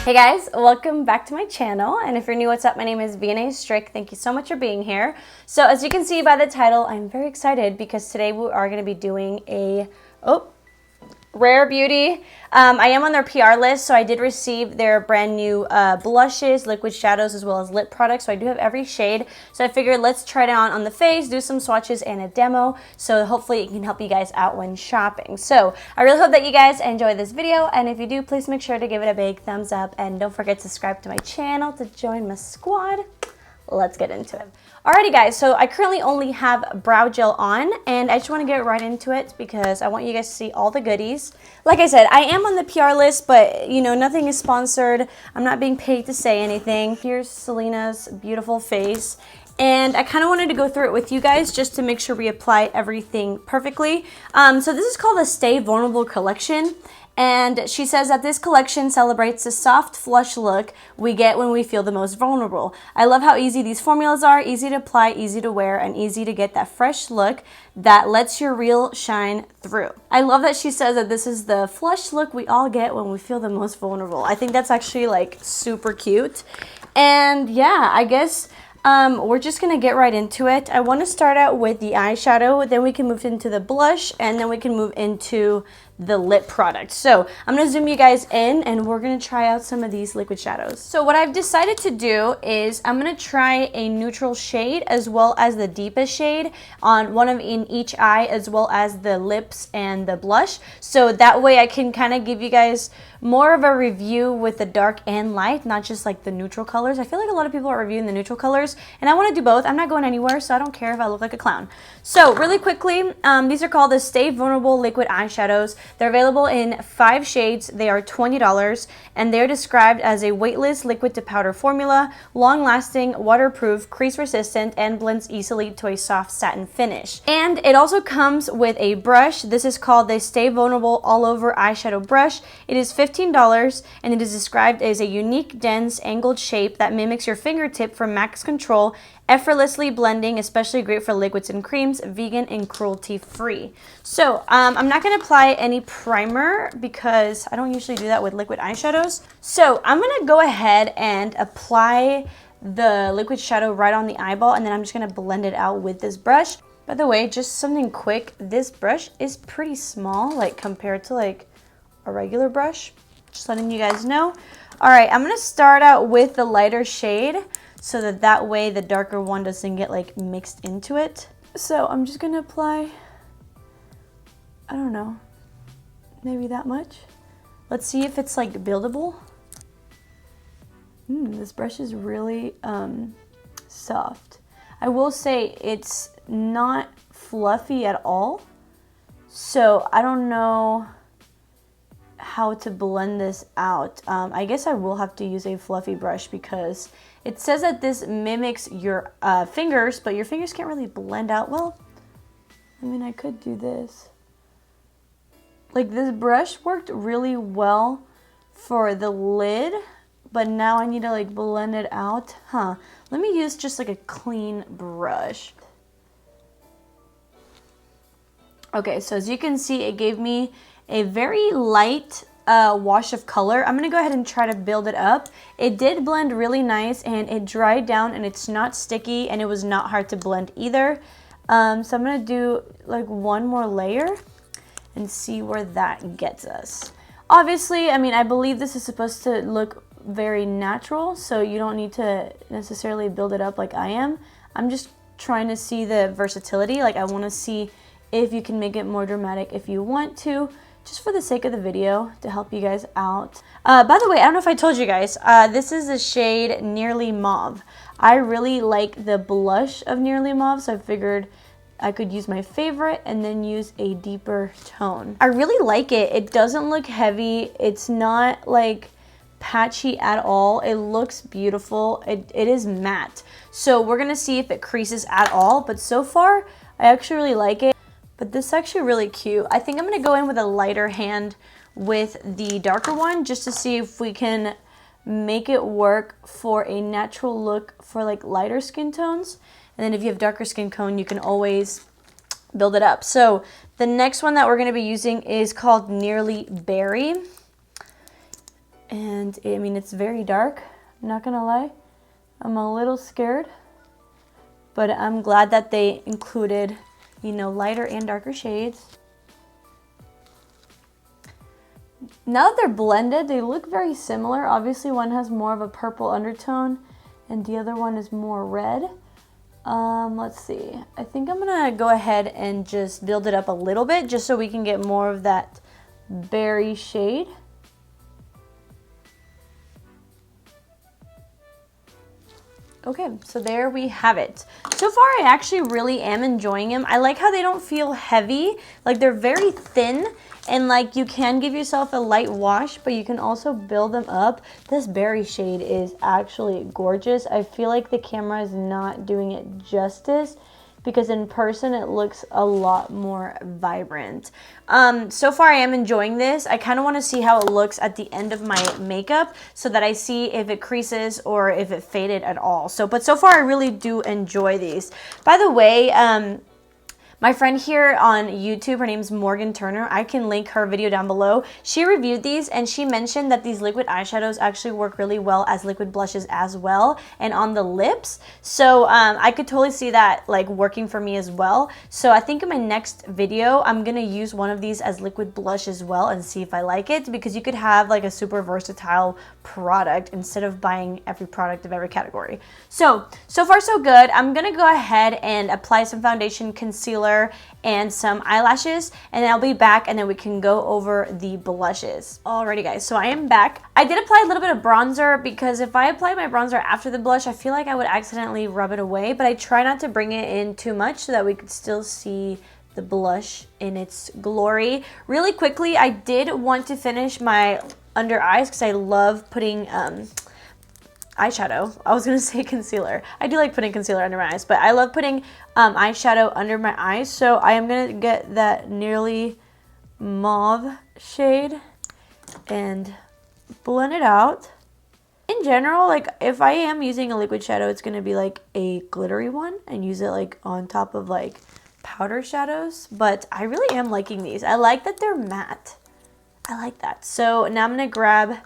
Hey guys, welcome back to my channel, and if you're new, what's up? My name is V&A Strick. Thank you so much for being here. So as you can see by the title, I'm very excited because today we are going to be doing a Rare Beauty. I am on their PR list, so I did receive their brand new blushes, liquid shadows, as well as lip products. So I do have every shade. So I figured let's try it on the face, do some swatches and a demo. So hopefully it can help you guys out when shopping. So I really hope that you guys enjoy this video. And if you do, please make sure to give it a big thumbs up. And don't forget to subscribe to my channel to join my squad. Let's get into it. Alrighty guys, so I currently only have brow gel on, and I just want to get right into it because I want you guys to see all the goodies. Like I said, I am on the PR list, but you know, nothing is sponsored. I'm not being paid to say anything. Here's Selena's beautiful face. And I kind of wanted to go through it with you guys just to make sure we apply everything perfectly. So this is called the Stay Vulnerable collection. And she says that this collection celebrates the soft, flush look we get when we feel the most vulnerable. I love how easy these formulas are, easy to apply, easy to wear, and easy to get that fresh look that lets your real shine through. I love that she says that this is the flush look we all get when we feel the most vulnerable. I think that's actually like super cute. And yeah, I guess we're just gonna get right into it. I want to start out with the eyeshadow, then we can move into the blush, and then we can move into the lip product. So I'm gonna zoom you guys in and we're gonna try out some of these liquid shadows. So what I've decided to do is I'm gonna try a neutral shade as well as the deepest shade on one of in each eye, as well as the lips and the blush. So that way I can kind of give you guys more of a review with the dark and light, not just like the neutral colors. I feel like a lot of people are reviewing the neutral colors, and I want to do both. I'm not going anywhere, so I don't care if I look like a clown. So really quickly, these are called the Stay Vulnerable Liquid Eyeshadows. They're available in 5 shades. They are $20, and they're described as a weightless liquid to powder formula, long-lasting, waterproof, crease-resistant, and blends easily to a soft satin finish. And it also comes with a brush. This is called the Stay Vulnerable All Over Eyeshadow Brush. It is $15, and it is described as a unique, dense, angled shape that mimics your fingertip for max control, effortlessly blending, especially great for liquids and creams, vegan and cruelty-free. So I'm not going to apply any primer because I don't usually do that with liquid eyeshadows. So I'm going to go ahead and apply the liquid shadow right on the eyeball, and then I'm just going to blend it out with this brush. By the way, just something quick, this brush is pretty small, like compared to like a regular brush. Just letting you guys know. All right, I'm going to start out with the lighter shade, so that way the darker one doesn't get like mixed into it. So I'm just gonna apply, I don't know, maybe that much. Let's see if it's like buildable. This brush is really soft. I will say it's not fluffy at all, so I don't know how to blend this out. I guess I will have to use a fluffy brush because it says that this mimics your fingers, but your fingers can't really blend out well. I mean, I could do this. Like, this brush worked really well for the lid, but now I need to like blend it out. Let me use just like a clean brush. Okay, so as you can see, it gave me a very light wash of color. I'm gonna go ahead and try to build it up. It did blend really nice, and it dried down, and it's not sticky, and it was not hard to blend either. So I'm gonna do like one more layer and see where that gets us. Obviously, I mean, I believe this is supposed to look very natural, so you don't need to necessarily build it up like I am. I'm just trying to see the versatility. Like, I want to see if you can make it more dramatic if you want to, just for the sake of the video, to help you guys out. By the way, I don't know if I told you guys, this is the shade Nearly Mauve. I really like the blush of Nearly Mauve, so I figured I could use my favorite and then use a deeper tone. I really like it. It doesn't look heavy. It's not like patchy at all. It looks beautiful. It is matte. So we're gonna see if it creases at all, but so far, I actually really like it. But this is actually really cute. I think I'm gonna go in with a lighter hand with the darker one just to see if we can make it work for a natural look for like lighter skin tones. And then if you have darker skin tone, you can always build it up. So the next one that we're gonna be using is called Nearly Berry. And I mean, it's very dark, I'm not gonna lie. I'm a little scared, but I'm glad that they included, you know, lighter and darker shades. Now that they're blended, they look very similar. Obviously, one has more of a purple undertone and the other one is more red. Let's see. I think I'm gonna go ahead and just build it up a little bit just so we can get more of that berry shade. Okay, so there we have it. So far, I actually really am enjoying them. I like how they don't feel heavy. Like, they're very thin, and like you can give yourself a light wash, but you can also build them up. This berry shade is actually gorgeous. I feel like the camera is not doing it justice, because in person it looks a lot more vibrant. So far I am enjoying this. I kind of want to see how it looks at the end of my makeup so that I see if it creases or if it faded at all. But so far I really do enjoy these. By the way, my friend here on YouTube, her name's Morgan Turner. I can link her video down below. She reviewed these and she mentioned that these liquid eyeshadows actually work really well as liquid blushes as well and on the lips. So I could totally see that like working for me as well. So I think in my next video, I'm gonna use one of these as liquid blush as well and see if I like it, because you could have like a super versatile product instead of buying every product of every category. So far so good. I'm gonna go ahead and apply some foundation, concealer, and some eyelashes, and then I'll be back and then we can go over the blushes. Alrighty guys, so I am back. I did apply a little bit of bronzer because if I apply my bronzer after the blush, I feel like I would accidentally rub it away, but I try not to bring it in too much so that we could still see the blush in its glory. Really quickly, I did want to finish my under eyes because I love putting eyeshadow. I was gonna say concealer. I do like putting concealer under my eyes, but I love putting eyeshadow under my eyes. So I am gonna get that nearly mauve shade and blend it out. In general, like if I am using a liquid shadow, it's gonna be like a glittery one and use it like on top of like powder shadows. But I really am liking these. I like that they're matte. I like that. So now I'm gonna grab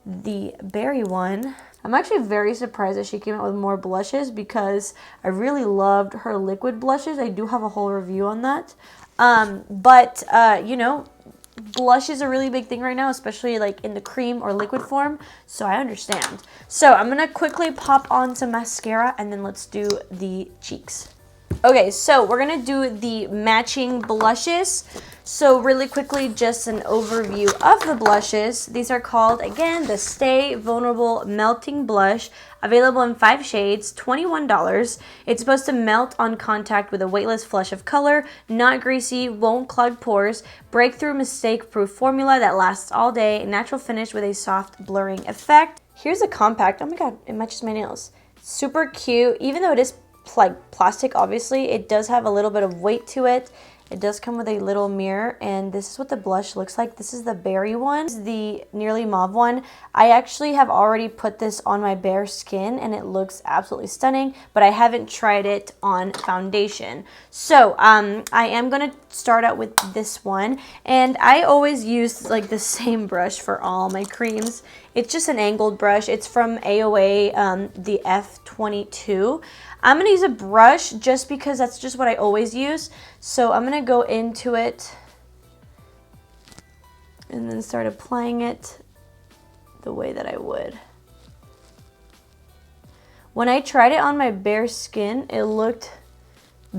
the berry one. I'm actually very surprised that she came out with more blushes because I really loved her liquid blushes. I do have a whole review on that. You know, blush is a really big thing right now, especially like in the cream or liquid form. So I understand. So I'm gonna quickly pop on some mascara and then let's do the cheeks. Okay, so we're gonna do the matching blushes. So really quickly, just an overview of the blushes. These are called, again, the Stay Vulnerable Melting Blush, available in 5 shades, $21. It's supposed to melt on contact with a weightless flush of color, not greasy, won't clog pores, breakthrough mistake-proof formula that lasts all day, natural finish with a soft blurring effect. Here's a compact. Oh my god, it matches my nails. Super cute, even though it is like plastic, obviously it does have a little bit of weight to it. It does come with a little mirror, and this is what the blush looks like. This is the berry one. This is the nearly mauve one. I actually have already put this on my bare skin and it looks absolutely stunning, but I haven't tried it on foundation. So I am gonna start out with this one, and I always use like the same brush for all my creams. It's just an angled brush. It's from AOA, the F22. I'm gonna use a brush just because that's just what I always use. So I'm gonna go into it and then start applying it the way that I would. When I tried it on my bare skin, it looked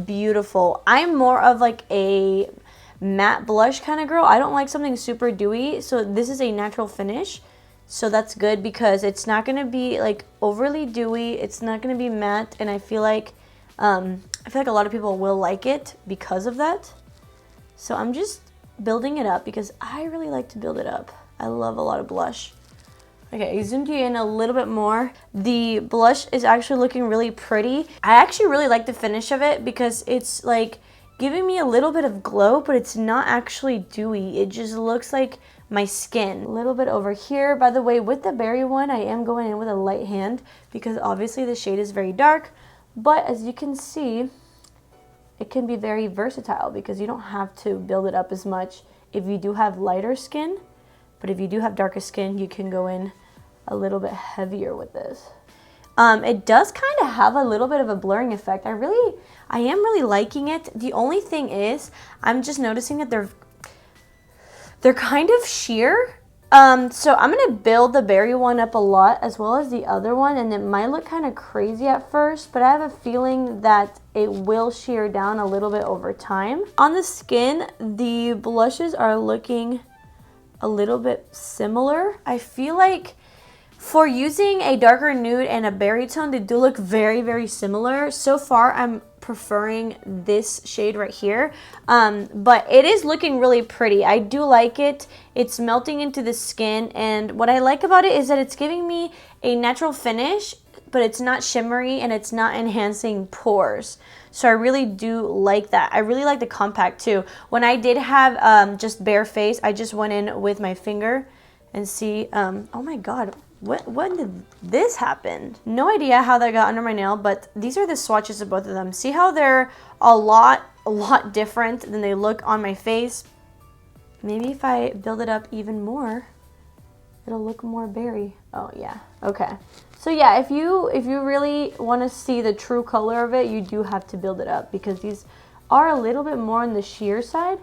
beautiful. I'm more of like a matte blush kind of girl. I don't like something super dewy, so this is a natural finish. So that's good because it's not going to be like overly dewy. It's not going to be matte, and I feel like a lot of people will like it because of that. So I'm just building it up because I really like to build it up. I love a lot of blush. Okay, I zoomed you in a little bit more. The blush is actually looking really pretty. I actually really like the finish of it because it's like giving me a little bit of glow, but it's not actually dewy. It just looks like my skin. A little bit over here. By the way, with the berry one, I am going in with a light hand because obviously the shade is very dark, but as you can see, it can be very versatile because you don't have to build it up as much if you do have lighter skin. But if you do have darker skin, you can go in a little bit heavier with this. It does kind of have a little bit of a blurring effect. I am really liking it. The only thing is, I'm just noticing that they're kind of sheer. So I'm gonna build the berry one up a lot as well as the other one, and it might look kind of crazy at first, but I have a feeling that it will shear down a little bit over time. On the skin, the blushes are looking a little bit similar. I feel like for using a darker nude and a berry tone, they do look very, very similar. So far, I'm preferring this shade right here, but it is looking really pretty. I do like it. It's melting into the skin, and what I like about it is that it's giving me a natural finish, but it's not shimmery and it's not enhancing pores. So I really do like that. I really like the compact too. When I did have just bare face, I just went in with my finger and see, oh my God, when did this happen? No idea how that got under my nail, but these are the swatches of both of them. See how they're a lot different than they look on my face? Maybe if I build it up even more, it'll look more berry. Oh yeah, okay. So yeah, if you really want to see the true color of it, you do have to build it up, because these are a little bit more on the sheer side,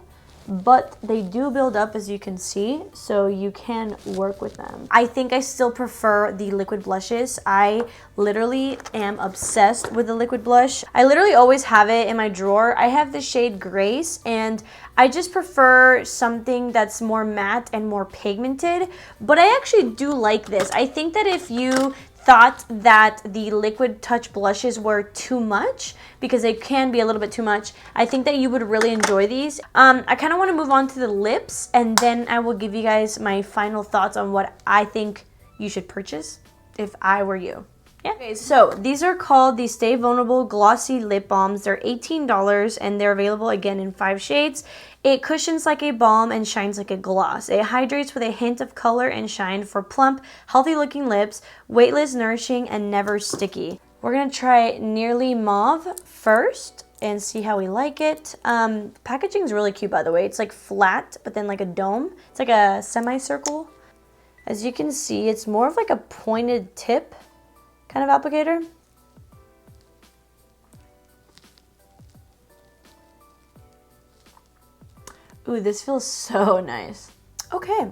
but they do build up, as you can see, so you can work with them. I think I still prefer the liquid blushes. I literally am obsessed with the liquid blush. I literally always have it in my drawer. I have the shade Grace, and I just prefer something that's more matte and more pigmented, but I actually do like this. I think that if you thought that the liquid touch blushes were too much, because they can be a little bit too much, I think that you would really enjoy these. I kind of want to move on to the lips, and then I will give you guys my final thoughts on what I think you should purchase if I were you. Yeah. Okay, so these are called the Stay Vulnerable Glossy Lip Balms. They're $18 and they're available again in 5 shades. It cushions like a balm and shines like a gloss. It hydrates with a hint of color and shine for plump, healthy looking lips, weightless, nourishing, and never sticky. We're gonna try Nearly Mauve first and see how we like it. Packaging is really cute, by the way. It's like flat, but then like a dome. It's like a semicircle. As you can see, it's more of like a pointed tip kind of applicator. Ooh, this feels so nice. Okay,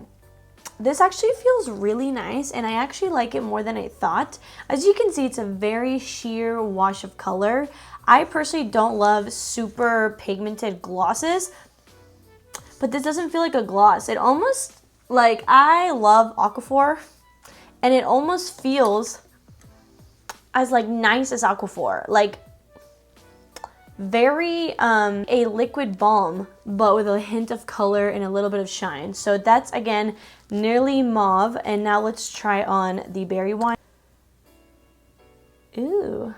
this actually feels really nice, and I actually like it more than I thought. As you can see, it's a very sheer wash of color. I personally don't love super pigmented glosses, but this doesn't feel like a gloss. It almost, like, I love Aquaphor, and it almost feels as like nice as Aquaphor, like very a liquid balm, but with a hint of color and a little bit of shine. So that's, again, Nearly Mauve. And now let's try on the berry one. Ooh.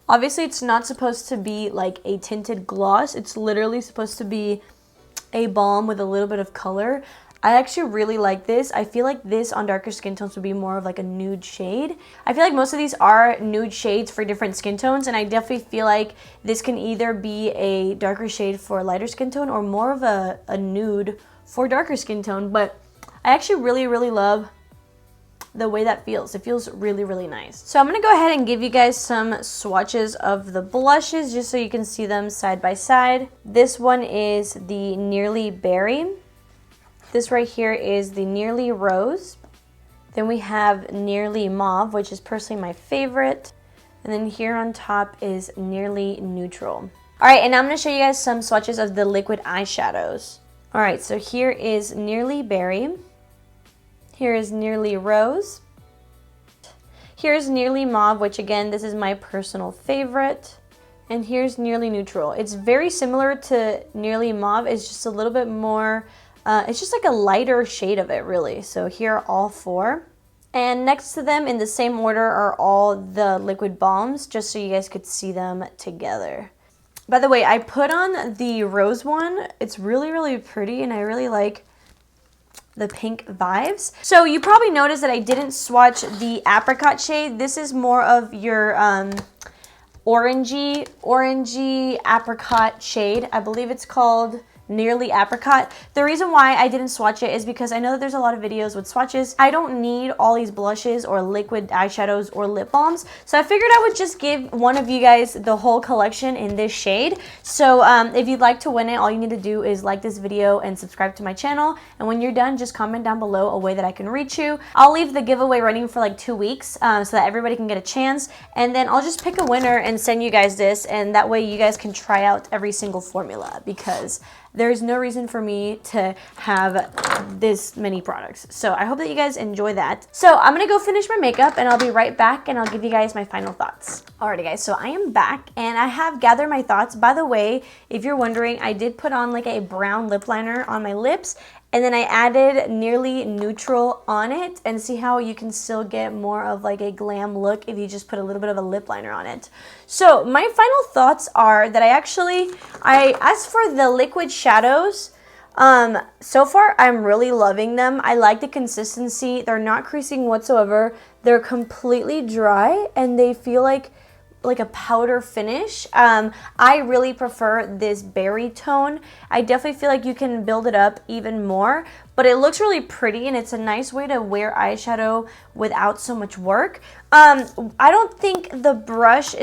Obviously, it's not supposed to be like a tinted gloss. It's literally supposed to be a balm with a little bit of color. I actually really like this. I feel like this on darker skin tones would be more of like a nude shade. I feel like most of these are nude shades for different skin tones, and I definitely feel like this can either be a darker shade for a lighter skin tone or more of a nude for darker skin tone. But I actually really love the way that feels. It feels really nice. So I'm gonna go ahead and give you guys some swatches of the blushes just so you can see them side by side. This one is the Nearly Berry. This right here is the Nearly Rose. Then we have Nearly Mauve, which is personally my favorite. And then here on top is Nearly Neutral. All right, and now I'm gonna show you guys some swatches of the liquid eyeshadows. All right, so here is Nearly Berry. Here is Nearly Rose. Here's Nearly Mauve, which again, this is my personal favorite. And here's Nearly Neutral. It's very similar to Nearly Mauve. It's just a little bit more, it's just like a lighter shade of it, really. So here are all 4. And next to them in the same order are all the liquid balms, just so you guys could see them together. By the way, I put on the rose one. It's really pretty, and I really like the pink vibes. So you probably noticed that I didn't swatch the apricot shade. This is more of your orangey apricot shade. I believe it's called Nearly Apricot. The reason why I didn't swatch it is because I know that there's a lot of videos with swatches. I don't need all these blushes or liquid eyeshadows or lip balms, so I figured I would just give one of you guys the whole collection in this shade. So if you'd like to win it, all you need to do is like this video and subscribe to my channel, and when you're done, just comment down below a way that I can reach you. I'll leave the giveaway running for like 2 weeks so that everybody can get a chance, and then I'll just pick a winner and send you guys this, and that way you guys can try out every single formula, because there's no reason for me to have this many products. So I hope that you guys enjoy that. So I'm gonna go finish my makeup and I'll be right back and I'll give you guys my final thoughts. Alrighty guys, so I am back and I have gathered my thoughts. By the way, if you're wondering, I did put on like a brown lip liner on my lips, and then I added Nearly Neutral on it, and see how you can still get more of like a glam look if you just put a little bit of a lip liner on it. So my final thoughts are that as for the liquid shadows, so far I'm really loving them. I like the consistency. They're not creasing whatsoever. They're completely dry and they feel like a powder finish. I really prefer this berry tone. I definitely feel like you can build it up even more, but it looks really pretty and it's a nice way to wear eyeshadow without so much work. I don't think the brush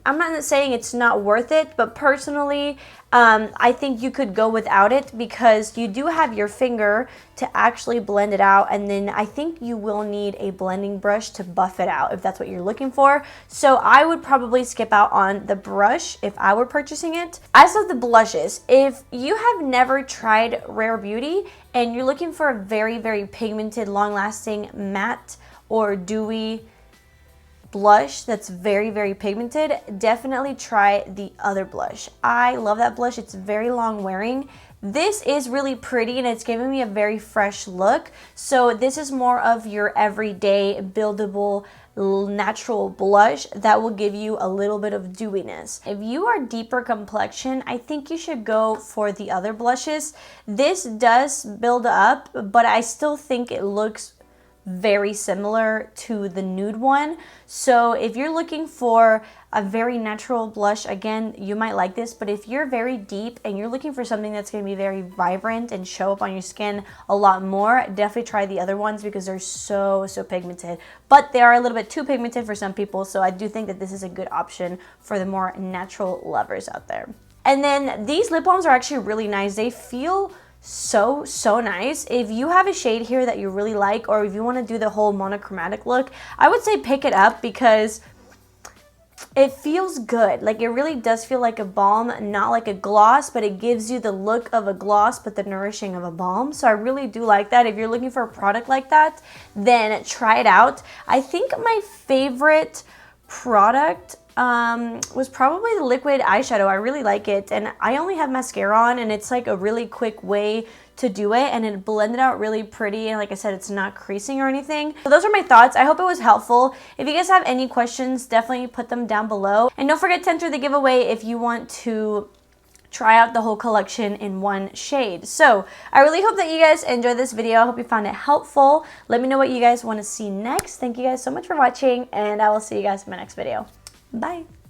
I'm not saying it's not worth it, but personally, I think you could go without it because you do have your finger to actually blend it out, and then I think you will need a blending brush to buff it out if that's what you're looking for. So I would probably skip out on the brush if I were purchasing it. As of the blushes, if you have never tried Rare Beauty and you're looking for a very, very pigmented, long-lasting, matte or dewy blush that's very, very pigmented, definitely try the other blush. I love that blush. It's very long wearing. This is really pretty and it's giving me a very fresh look. So this is more of your everyday buildable natural blush that will give you a little bit of dewiness. If you are deeper complexion, I think you should go for the other blushes. This does build up, but I still think it looks very similar to the nude one. So if you're looking for a very natural blush, again, you might like this, but if you're very deep and you're looking for something that's going to be very vibrant and show up on your skin a lot more, definitely try the other ones because they're so pigmented, but they are a little bit too pigmented for some people. So I do think that this is a good option for the more natural lovers out there. And then these lip balms are actually really nice. They feel so nice. If you have a shade here that you really like, or if you want to do the whole monochromatic look, I would say pick it up because it feels good. Like, it really does feel like a balm, not like a gloss, but it gives you the look of a gloss but the nourishing of a balm. So I really do like that. If you're looking for a product like that, then try it out. I think my favorite product was probably the liquid eyeshadow. I really like it, and I only have mascara on, and it's like a really quick way to do it, and it blended out really pretty, and like I said, it's not creasing or anything. So those are my thoughts. I hope it was helpful. If you guys have any questions, definitely put them down below, and don't forget to enter the giveaway if you want to try out the whole collection in one shade. So I really hope that you guys enjoyed this video. I hope you found it helpful. Let me know what you guys want to see next. Thank you guys so much for watching, and I will see you guys in my next video. Bye.